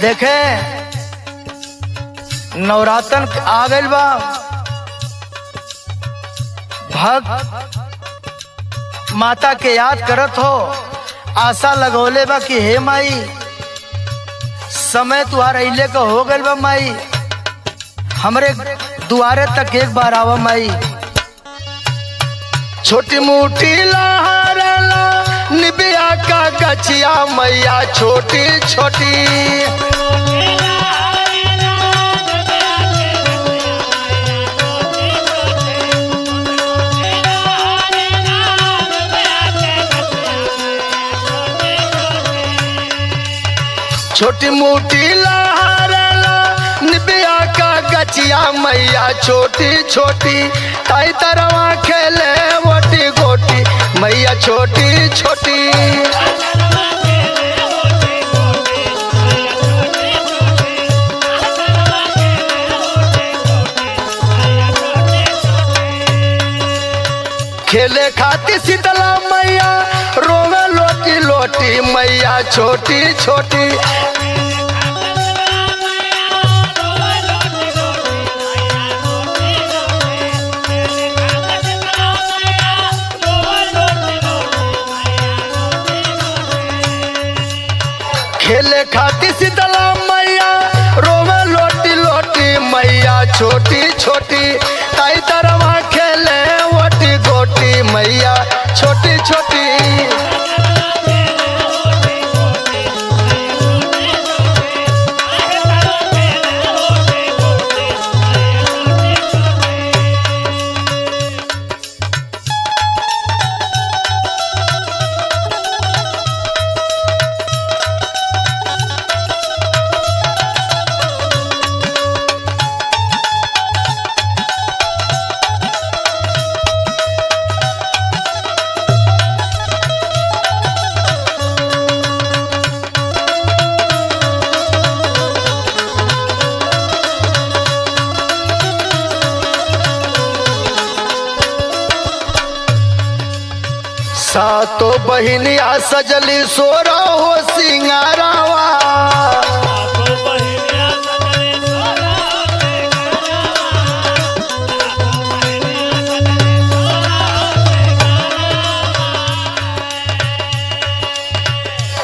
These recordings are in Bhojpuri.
देखे नवरातन आ गइल बा। भक्त माता के याद करत हो, आशा लगौले बा कि हे माई समय तुहार अइले का हो गइल बा माई, हमरे दुआरे तक एक बार आवा माई। छोटी मोटी लहरला निबिया का गछिया मैया छोटी छोटी, छोटी मोटी लहरला निबिया का गछिया मैया छोटी छोटी, ताई तरवा खेले वोटी गोटी मैया छोटी छोटी। खेले खाती शीतला मैया रोवे लोटी लोटी मैया छोटी छोटी। खेले खाती शीतला मैया रोवे लोटी लोटी मैया छोटी छोटी, ताई तरवा खेले वोटी गोटी मैया छोटी छोटी। सातो बहिनिया सजली सोरा हो सिंगारावा,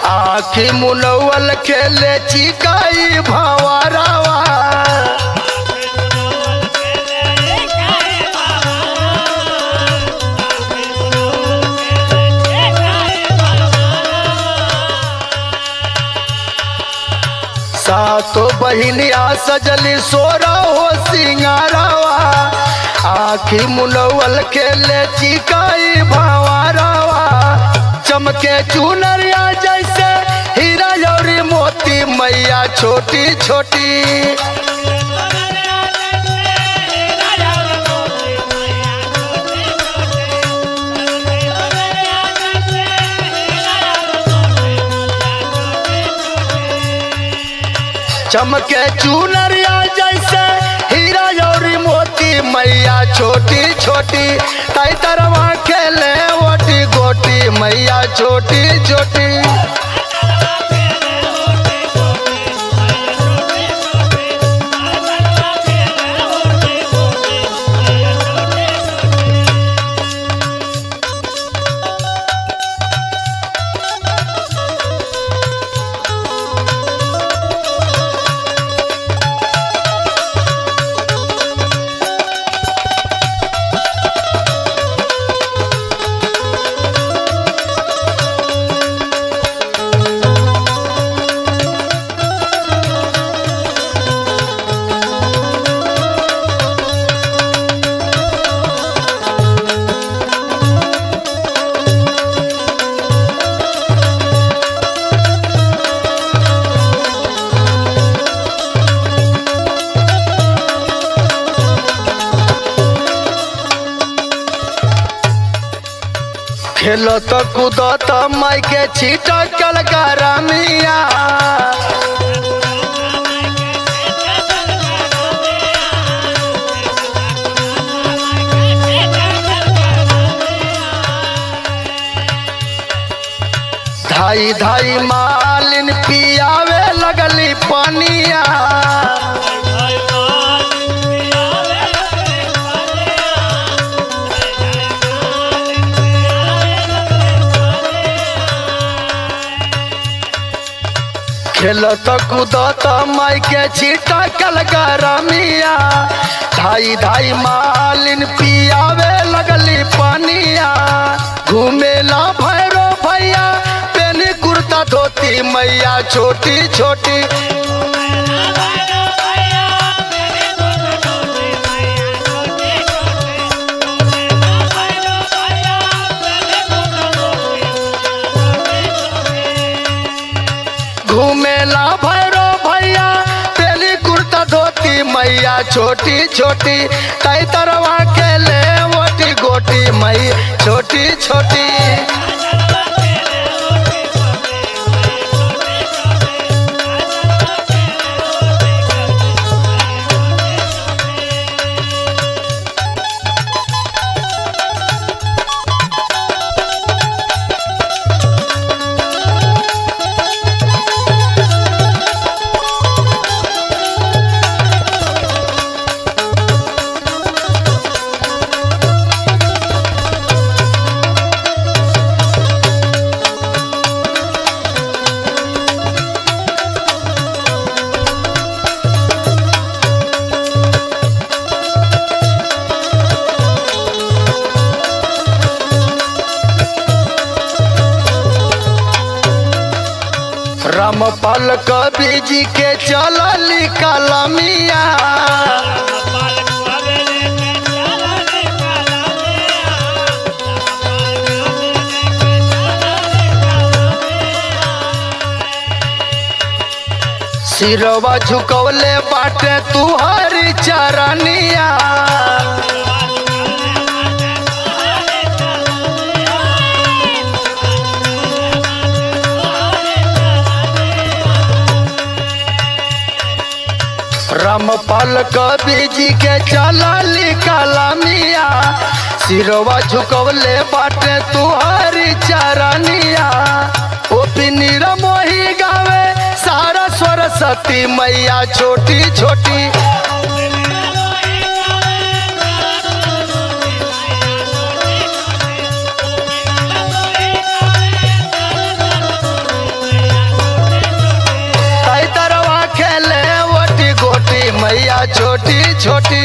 आखी मुनवल खेले चिकाई भंवरावा, सातो बहिनिया सजली सोरा हो सिंगारावा, आखी मुनवल खेले चिकाई भंवरावा, चमके चुनरिया जैसे हीरा और मोती मैया छोटी छोटी। चमके चुनरिया जैसे हीरा और मोती मैया छोटी छोटी, ताई तरवा खेले वोटी गोटी मैया छोटी छोटी। खेलत कूदत माई के छिटकल गरमिया, धाई धाई मालिन पियावेला लगली पानिया। खेलत कूदत माई के छीटा कल गरमिया, धाई धाई मालिन पियावे लगली पानिया। घूमेला भैरो भैया पेनी कुर्ता धोती मैया छोटी छोटी। घूमेला भैरो भैया पेली कुर्ता धोती मैया छोटी छोटी। कई तरवा के ले वोटी गोटी मैया छोटी छोटी। रामपाल कवि जी के चलली कलमिया। सिरवा झुकवले बाटे तुहरी चरनिया। रामपाल कवि जी के चलली कलमिया, सिरवा झुकवले बाटे तुहरी चरनिया। ओ पिनीर मोही गावे सारा सरस्वती मैया छोटी छोटी। कई तरवा खेले वोटी गोटी मैया छोटी छोटी।